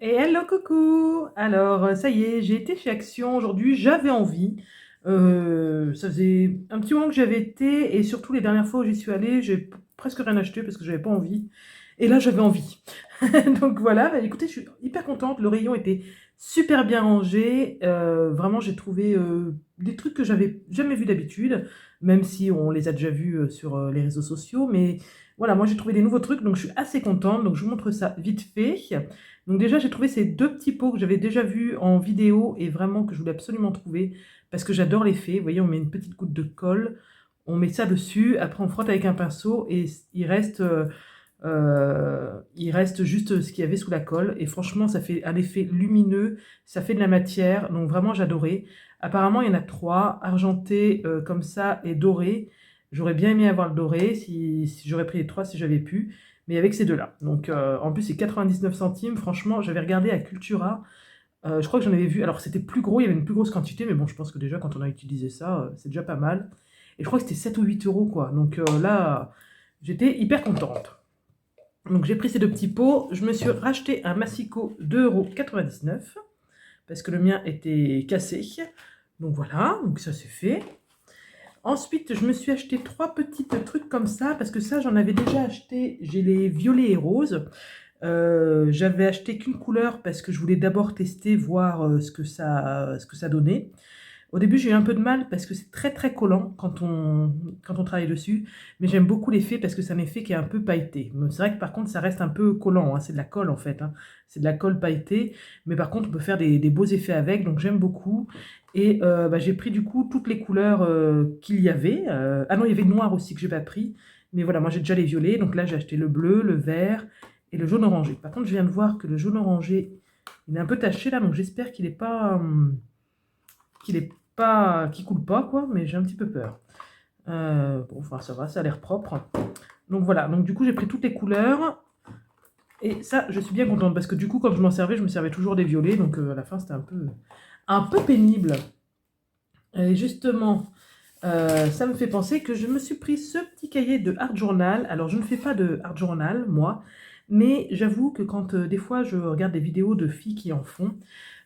Et hello coucou! Alors, ça y est, j'ai été chez Action aujourd'hui, j'avais envie. Ça faisait un petit moment que j'avais été et surtout les dernières fois où j'y suis allée, j'ai presque rien acheté parce que j'avais pas envie. Et là, j'avais envie. Donc voilà, bah, écoutez, je suis hyper contente. Le rayon était super bien rangé. Vraiment, j'ai trouvé des trucs que j'avais jamais vus d'habitude, même si on les a déjà vus sur les réseaux sociaux. Mais voilà, moi j'ai trouvé des nouveaux trucs, donc je suis assez contente. Donc je vous montre ça vite fait. Donc déjà, j'ai trouvé ces deux petits pots que j'avais déjà vus en vidéo et vraiment que je voulais absolument trouver parce que j'adore l'effet. Vous voyez, on met une petite goutte de colle, on met ça dessus, après on frotte avec un pinceau et il reste juste ce qu'il y avait sous la colle. Et franchement, ça fait un effet lumineux, ça fait de la matière, donc vraiment j'adorais. Apparemment, il y en a trois, argenté comme ça et doré. J'aurais bien aimé avoir le doré, si j'aurais pris les trois si j'avais pu, mais avec ces deux-là. Donc en plus, c'est 99 centimes. Franchement, j'avais regardé à Cultura. Je crois que j'en avais vu. Alors, c'était plus gros, il y avait une plus grosse quantité, mais bon, je pense que déjà, quand on a utilisé ça, c'est déjà pas mal. Et je crois que c'était 7 ou 8 euros, quoi. Donc là, j'étais hyper contente. Donc j'ai pris ces deux petits pots, je me suis racheté un massicot d'2,99 € parce que le mien était cassé. Donc voilà, donc ça c'est fait. Ensuite, je me suis acheté trois petits trucs comme ça parce que ça j'en avais déjà acheté. J'ai les violets et roses. J'avais acheté qu'une couleur parce que je voulais d'abord tester, voir ce que ça donnait. Au début, j'ai eu un peu de mal parce que c'est très très collant quand on travaille dessus, mais j'aime beaucoup l'effet parce que c'est un effet qui est un peu pailleté. Mais c'est vrai que par contre, ça reste un peu collant, hein, c'est de la colle en fait, hein. C'est de la colle pailletée, mais par contre, on peut faire des beaux effets avec, donc j'aime beaucoup. Et bah, j'ai pris du coup toutes les couleurs qu'il y avait. Ah non, il y avait le noir aussi que j'ai pas pris, mais voilà, moi j'ai déjà les violets, donc là j'ai acheté le bleu, le vert et le jaune orangé. Par contre, je viens de voir que le jaune orangé, il est un peu taché là, donc j'espère qu'il n'est pas... qu'il est pas, qui coule pas, quoi, mais j'ai un petit peu peur. Bon, enfin, ça va, ça a l'air propre. Donc voilà, donc du coup, j'ai pris toutes les couleurs. Et ça, je suis bien contente parce que du coup, quand je m'en servais, je me servais toujours des violets. Donc à la fin, c'était un peu pénible. Et justement, ça me fait penser que je me suis pris ce petit cahier de Art Journal. Alors, je ne fais pas de Art Journal, moi. Mais j'avoue que quand des fois je regarde des vidéos de filles qui en font,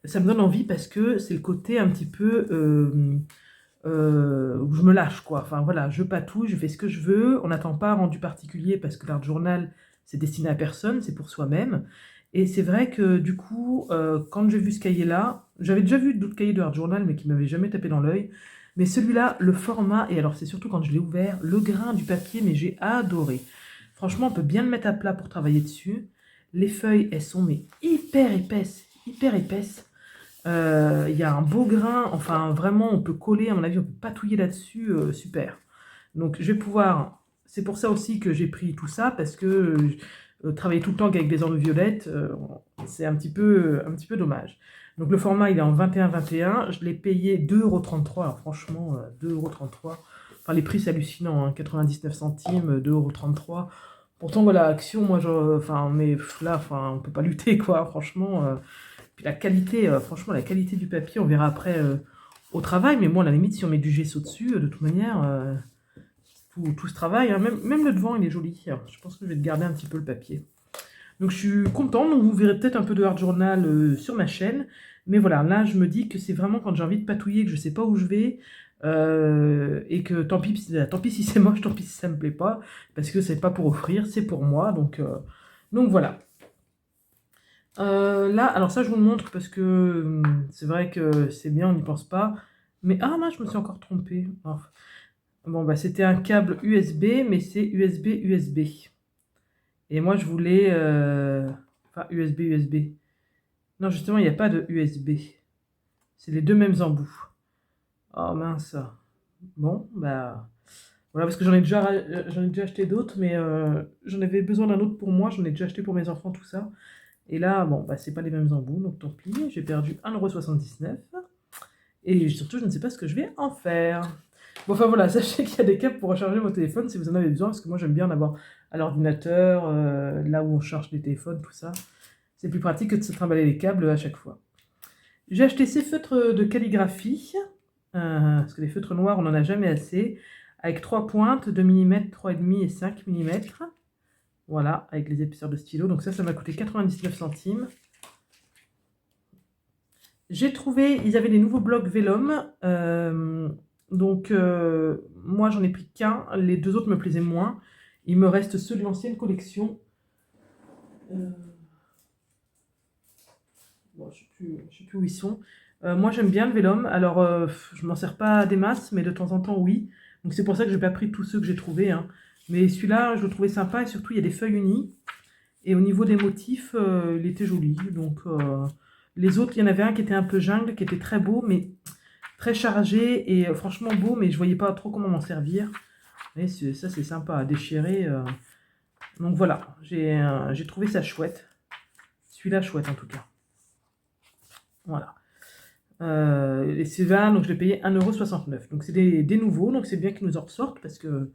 ça me donne envie parce que c'est le côté un petit peu où je me lâche, quoi. Enfin voilà, je patouille, je fais ce que je veux. On n'attend pas un rendu particulier parce que l'art journal, c'est destiné à personne, c'est pour soi-même. Et c'est vrai que du coup, quand j'ai vu ce cahier-là, j'avais déjà vu d'autres cahiers de art journal, mais qui m'avaient jamais tapé dans l'œil. Mais celui-là, le format, et alors c'est surtout quand je l'ai ouvert, le grain du papier, mais j'ai adoré. Franchement, on peut bien le mettre à plat pour travailler dessus. Les feuilles, elles sont mais hyper épaisses, hyper épaisses. Il y a un beau grain, enfin vraiment on peut coller, à mon avis on peut patouiller là-dessus, super. Donc je vais pouvoir, c'est pour ça aussi que j'ai pris tout ça, parce que travailler tout le temps avec des encres violettes, c'est un petit peu dommage. Donc le format il est en 21-21, je l'ai payé 2,33 €, alors franchement 2,33 €, enfin les prix c'est hallucinant, hein, 99 centimes, 2,33 €. Pourtant voilà, Action, moi, enfin, mais là, enfin, on peut pas lutter quoi, franchement. Puis la qualité, franchement, la qualité du papier, on verra après au travail, mais moi, à la limite, si on met du gesso dessus, de toute manière, tout se travaille, hein. Même le devant, il est joli. Alors, je pense que je vais te garder un petit peu le papier. Donc, je suis contente. Donc, vous verrez peut-être un peu de art journal sur ma chaîne. Mais voilà, là, je me dis que c'est vraiment quand j'ai envie de patouiller, que je sais pas où je vais, et que tant pis si c'est moche, tant pis si ça me plaît pas, parce que c'est pas pour offrir, c'est pour moi. Donc voilà. Là, alors ça, je vous le montre parce que c'est vrai que c'est bien, on n'y pense pas. Mais ah mince, je me suis encore trompée. Oh. Bon, bah c'était un câble USB, mais c'est USB-USB. Et moi, je voulais... enfin, USB-USB. Non, justement, il n'y a pas de USB. C'est les deux mêmes embouts. Oh mince. Bon, bah... Voilà, parce que j'en ai déjà acheté d'autres, mais j'en avais besoin d'un autre pour moi. J'en ai déjà acheté pour mes enfants, tout ça. Et là, bon, bah, c'est pas les mêmes embouts, donc tant pis. J'ai perdu 1,79 €. Et surtout, je ne sais pas ce que je vais en faire. Bon, enfin voilà, sachez qu'il y a des câbles pour recharger vos téléphones si vous en avez besoin, parce que moi j'aime bien en avoir à l'ordinateur, là où on charge les téléphones, tout ça. C'est plus pratique que de se trimballer les câbles à chaque fois. J'ai acheté ces feutres de calligraphie, parce que les feutres noirs, on n'en a jamais assez, avec 3 pointes, 2 mm, 3,5 et 5 mm. Voilà, avec les épaisseurs de stylo. Donc ça m'a coûté 99 centimes. J'ai trouvé, ils avaient des nouveaux blocs Vellum. Donc, moi, j'en ai pris qu'un. Les deux autres me plaisaient moins. Il me reste ceux de l'ancienne collection. Euh, bon, je sais plus où ils sont. Moi, j'aime bien le Vellum. Alors, je m'en sers pas des masses, mais de temps en temps, oui. Donc, c'est pour ça que je n'ai pas pris tous ceux que j'ai trouvés, hein. Mais celui-là, je le trouvais sympa et surtout, il y a des feuilles unies. Et au niveau des motifs, il était joli. Donc, les autres, il y en avait un qui était un peu jungle, qui était très beau, mais très chargé et franchement beau, mais je voyais pas trop comment m'en servir. Mais ça, c'est sympa à déchirer. Donc voilà, j'ai trouvé ça chouette. Celui-là, chouette en tout cas. Voilà. Et celui-là, donc je l'ai payé 1,69 €. Donc c'est des nouveaux, donc c'est bien qu'ils nous en ressortent parce que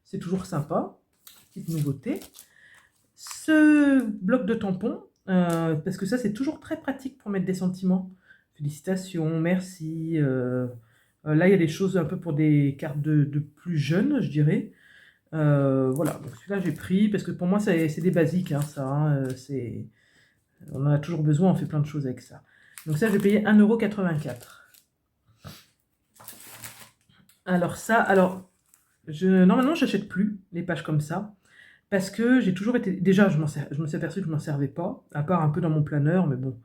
c'est toujours sympa. Petite nouveauté. Ce bloc de tampons, parce que ça, c'est toujours très pratique pour mettre des sentiments. Félicitations, merci. Là, il y a des choses un peu pour des cartes de plus jeunes, je dirais. Voilà, donc celui-là, j'ai pris, parce que pour moi, c'est des basiques, hein, ça. Hein, on en a toujours besoin, on fait plein de choses avec ça. Donc ça, j'ai payé 1,84 €. Alors ça, normalement, j'achète plus les pages comme ça. Parce que j'ai toujours été... Déjà, je me suis aperçu que je ne m'en servais pas, à part un peu dans mon planeur, mais bon.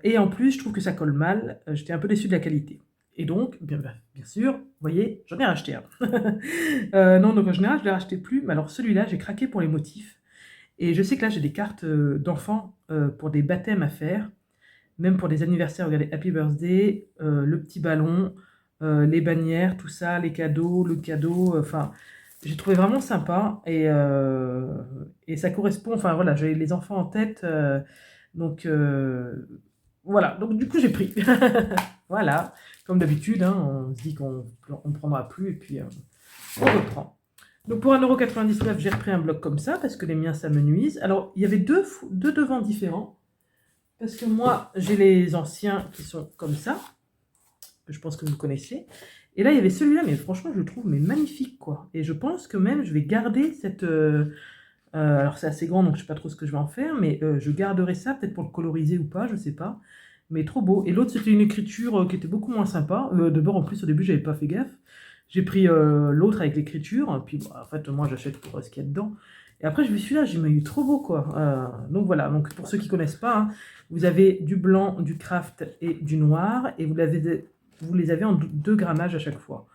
Et en plus, je trouve que ça colle mal. J'étais un peu déçu de la qualité. Et donc, bien sûr, vous voyez, j'en ai racheté un. Non, donc en général, je ne les rachetais plus. Mais alors celui-là, j'ai craqué pour les motifs. Et je sais que là, j'ai des cartes d'enfants pour des baptêmes à faire. Même pour des anniversaires, regardez, Happy Birthday, le petit ballon, les bannières, tout ça, les cadeaux, le cadeau, enfin... j'ai trouvé vraiment sympa et ça correspond, enfin voilà, j'avais les enfants en tête, donc voilà, donc du coup j'ai pris. Voilà, comme d'habitude, hein, on se dit qu'on ne prendra plus et puis on reprend. Donc pour 1,99 €, j'ai repris un bloc comme ça parce que les miens ça me nuise. Alors il y avait deux devants différents parce que moi j'ai les anciens qui sont comme ça, que je pense que vous connaissez. Et là, il y avait celui-là, mais franchement, je le trouve magnifique, quoi. Et je pense que même, je vais garder cette... alors, c'est assez grand, donc je ne sais pas trop ce que je vais en faire, mais je garderai ça, peut-être pour le coloriser ou pas, je ne sais pas. Mais trop beau. Et l'autre, c'était une écriture qui était beaucoup moins sympa. D'abord, en plus, au début, j'avais pas fait gaffe. J'ai pris l'autre avec l'écriture, puis en fait, moi, j'achète pour ce qu'il y a dedans. Et après, je me suis là, j'ai dit, mais il est trop beau, quoi. Donc voilà, donc pour ceux qui ne connaissent pas, hein, vous avez du blanc, du craft et du noir, et vous les avez en 2 grammages à chaque fois.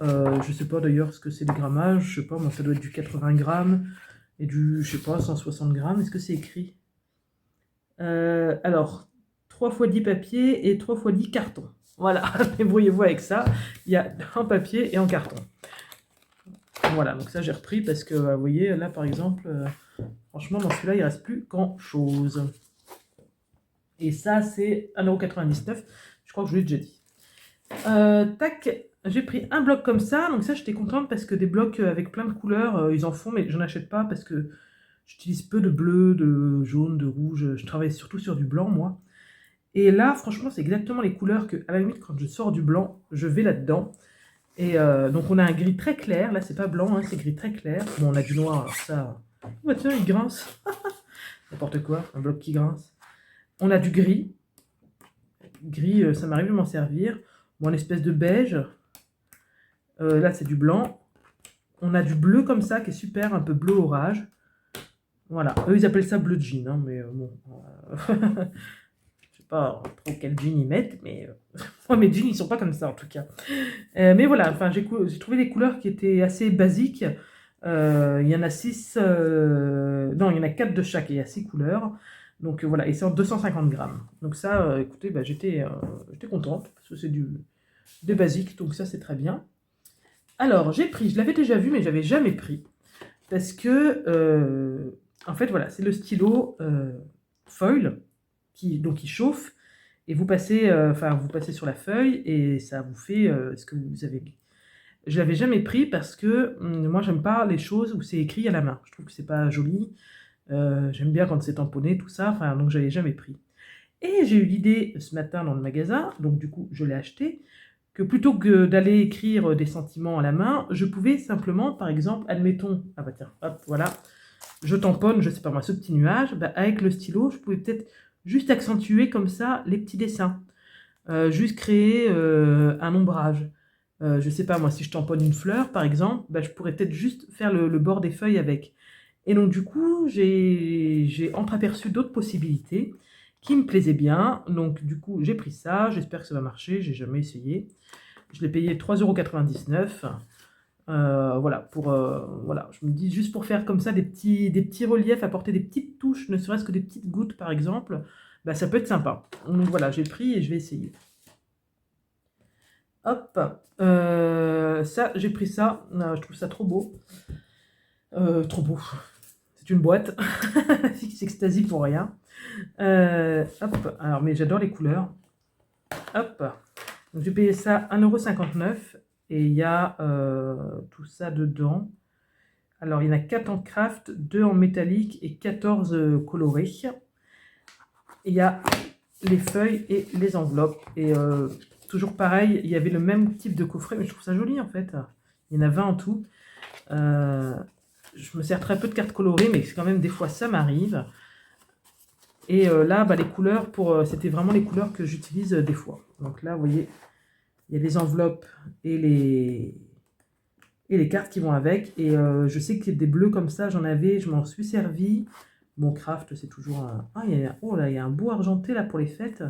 Je sais pas d'ailleurs ce que c'est les grammages, je sais pas, moi ça doit être du 80 grammes et du, je sais pas, 160 grammes. Est-ce que c'est écrit? Alors, 3 x 10 papier et 3 x 10 carton. Voilà, débrouillez-vous avec ça. Il y a en papier et en carton. Voilà, donc ça j'ai repris parce que, vous voyez, là par exemple, franchement dans celui-là il ne reste plus grand-chose. Et ça c'est 1,99 €, je crois que je l'ai déjà dit. Tac, j'ai pris un bloc comme ça, donc ça j'étais contente parce que des blocs avec plein de couleurs, ils en font, mais je n'achète pas parce que j'utilise peu de bleu, de jaune, de rouge, je travaille surtout sur du blanc moi. Et là franchement c'est exactement les couleurs que, à la limite quand je sors du blanc, je vais là-dedans. Et donc on a un gris très clair, là c'est pas blanc, hein, c'est gris très clair. Bon on a du noir, alors ça... Oh bah tiens il grince. N'importe quoi, un bloc qui grince. On a du gris. Gris, ça m'arrive de m'en servir. Bon, une espèce de beige. Là, c'est du blanc. On a du bleu comme ça, qui est super, un peu bleu orage. Voilà. Eux, ils appellent ça bleu jean, hein, mais bon... je sais pas trop quel jean ils mettent, mais... moi, mes jeans, ils sont pas comme ça, en tout cas. Mais voilà, enfin, j'ai trouvé des couleurs qui étaient assez basiques. Il y en a 6... non, il y en a 4 de chaque, et il y a 6 couleurs. Donc voilà, et c'est en 250 grammes. Donc ça, écoutez, bah, j'étais contente, parce que c'est des basiques, donc ça c'est très bien. Alors, j'ai pris, je l'avais déjà vu, mais j'avais jamais pris. Parce que, en fait, voilà, c'est le stylo foil, qui chauffe, et vous passez, vous passez sur la feuille, et ça vous fait ce que vous avez lu. Je l'avais jamais pris parce que moi, j'aime pas les choses où c'est écrit à la main. Je trouve que c'est pas joli. J'aime bien quand c'est tamponné, tout ça, enfin, donc j'avais jamais pris. Et j'ai eu l'idée ce matin dans le magasin, donc du coup je l'ai acheté, que plutôt que d'aller écrire des sentiments à la main, je pouvais simplement, par exemple, admettons, ah bah tiens, hop, voilà, je tamponne, je sais pas moi, ce petit nuage, bah, avec le stylo, je pouvais peut-être juste accentuer comme ça les petits dessins. Juste créer un ombrage. Je sais pas moi, si je tamponne une fleur par exemple, bah, je pourrais peut-être juste faire le bord des feuilles avec. Et donc du coup, j'ai entreaperçu d'autres possibilités qui me plaisaient bien. Donc du coup, j'ai pris ça, j'espère que ça va marcher, j'ai jamais essayé. Je l'ai payé 3,99 €. Voilà, voilà, je me dis juste pour faire comme ça des petits reliefs, apporter des petites touches, ne serait-ce que des petites gouttes par exemple, bah, ça peut être sympa. Donc voilà, j'ai pris et je vais essayer. Hop, ça, j'ai pris ça, je trouve ça trop beau. Trop beau. C'est une boîte. Fix Ecstasy pour rien. Hop, alors, mais j'adore les couleurs. Hop, donc j'ai payé ça 1,59 € et il y a tout ça dedans. Alors, il y en a 4 en craft, 2 en métallique et 14 colorés. Et il y a les feuilles et les enveloppes. Et toujours pareil, il y avait le même type de coffret, mais je trouve ça joli en fait. Il y en a 20 en tout. Je me sers très peu de cartes colorées, mais quand même des fois ça m'arrive. Et là, bah, les couleurs, c'était vraiment les couleurs que j'utilise des fois. Donc là, vous voyez, il y a les enveloppes et les cartes qui vont avec. Et je sais que des bleus comme ça, j'en avais, je m'en suis servi. Mon craft, c'est toujours un... Ah, oh là, il y a un beau argenté là pour les fêtes.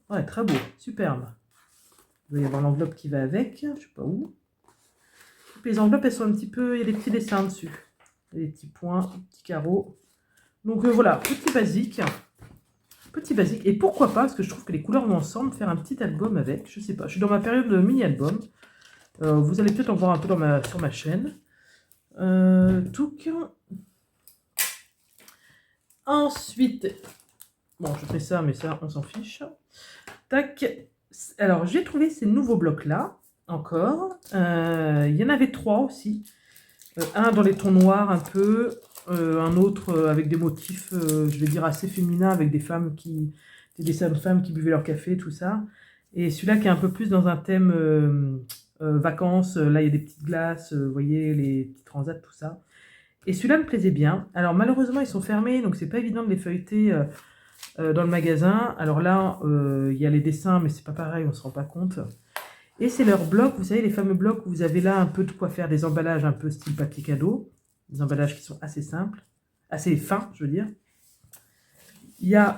Ouais, très beau, superbe. Il doit y avoir l'enveloppe qui va avec, je sais pas où. Et puis les enveloppes, elles sont un petit peu... Il y a des petits dessins dessus. Il y a des petits points, des petits carreaux. Donc voilà, petit basique. Petit basique. Et pourquoi pas, parce que je trouve que les couleurs vont ensemble, faire un petit album avec. Je sais pas, je suis dans ma période de mini-album. Vous allez peut-être en voir un peu sur ma chaîne. Tout. Ensuite, bon, je fais ça, mais ça, on s'en fiche. Tac. Alors, j'ai trouvé ces nouveaux blocs-là, encore. Il y en avait 3 aussi. Un dans les tons noirs un peu, un autre avec des motifs, je vais dire, assez féminins, avec des femmes des dessins de femmes qui buvaient leur café, tout ça. Et celui-là qui est un peu plus dans un thème vacances. Là, il y a des petites glaces, vous voyez, les petits transats, tout ça. Et celui-là me plaisait bien. Alors malheureusement, ils sont fermés, donc c'est pas évident de les feuilleter dans le magasin. Alors là, il y a les dessins, mais c'est pas pareil, on se rend pas compte. Et c'est leur bloc, vous savez, les fameux blocs où vous avez là un peu de quoi faire des emballages un peu style papier cadeau. Des emballages qui sont assez simples, assez fins, je veux dire.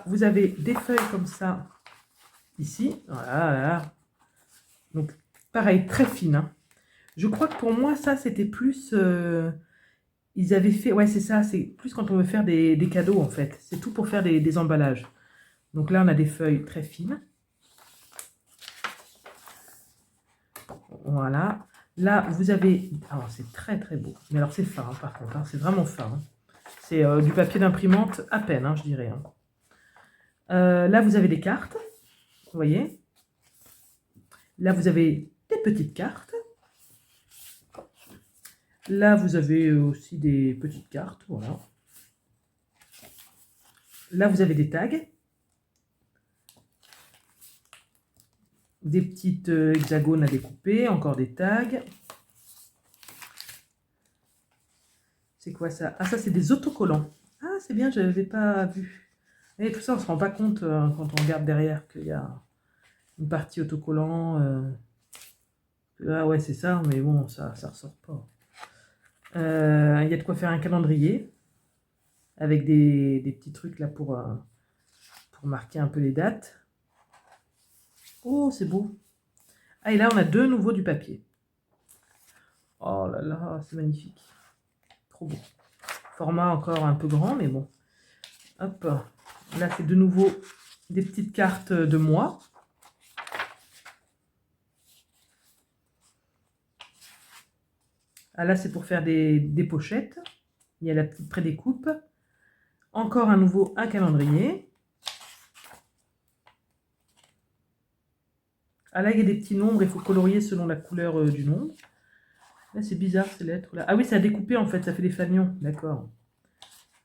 Vous avez des feuilles comme ça, ici. Voilà. Donc, pareil, très fine. Hein. Je crois que pour moi, ça, c'était plus... ils avaient fait... Ouais, c'est ça, c'est plus quand on veut faire des cadeaux, en fait. C'est tout pour faire des emballages. Donc là, on a des feuilles très fines. Voilà. Là, vous avez... Alors, c'est très, très beau. Mais alors, c'est fin, hein, par contre. Hein, c'est vraiment fin. Hein. C'est du papier d'imprimante à peine, hein, je dirais. Hein. Là, vous avez des cartes. Vous voyez. Là, vous avez des petites cartes. Là, vous avez aussi des petites cartes. Voilà. Là, vous avez des tags. Des petites hexagones à découper. Encore des tags. C'est quoi ça? Ah, ça, c'est des autocollants. Ah, c'est bien, je n'avais pas vu. Et tout ça, on ne se rend pas compte quand on regarde derrière qu'il y a une partie autocollant. Ah ouais, c'est ça, mais bon, ça ressort pas. Il y a de quoi faire un calendrier avec des petits trucs là pour marquer un peu les dates. Oh, c'est beau. Ah, et là, on a de nouveau du papier. Oh là là, c'est magnifique. Trop beau. Format encore un peu grand, mais bon. Hop. Là, c'est de nouveau des petites cartes de mois. Ah, là, c'est pour faire des pochettes. Il y a la petite prédécoupe. Encore un calendrier. Ah, là, il y a des petits nombres. Il faut colorier selon la couleur du nombre. Là, c'est bizarre, ces lettres-là. Ah oui, c'est à découper, en fait. Ça fait des fanions. D'accord.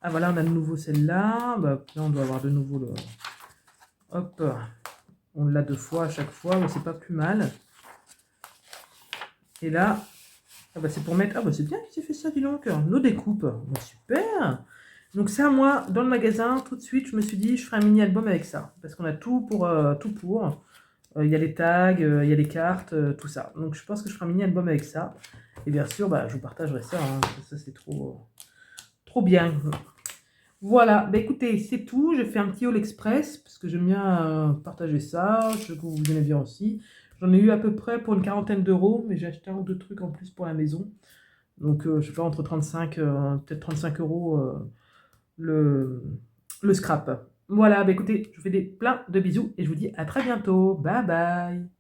Ah, voilà, on a de nouveau celle-là. Bah, là, on doit avoir de nouveau le... Hop. On l'a 2 fois à chaque fois. Mais c'est pas plus mal. Et là... Ah bah c'est pour mettre... Ah bah c'est bien qu'il ait fait ça, dis donc. Nos découpes. Bah, super. Donc ça, moi, dans le magasin, tout de suite, je me suis dit, je ferai un mini-album avec ça. Parce qu'on a tout pour, tout pour. Il y a les tags, il y a les cartes, tout ça. Donc je pense que je ferai un mini-album avec ça. Et bien sûr, bah, je vous partagerai ça, hein. Ça, c'est trop, trop bien. Voilà, bah écoutez, c'est tout. J'ai fait un petit haul express parce que j'aime bien partager ça. Je sais que vous aimez bien aussi. J'en ai eu à peu près pour une quarantaine d'euros, mais j'ai acheté un ou deux trucs en plus pour la maison. Donc, je sais pas, entre 35, peut-être 35 euros le, le scrap. Voilà, bah écoutez, je vous fais plein de bisous et je vous dis à très bientôt. Bye bye.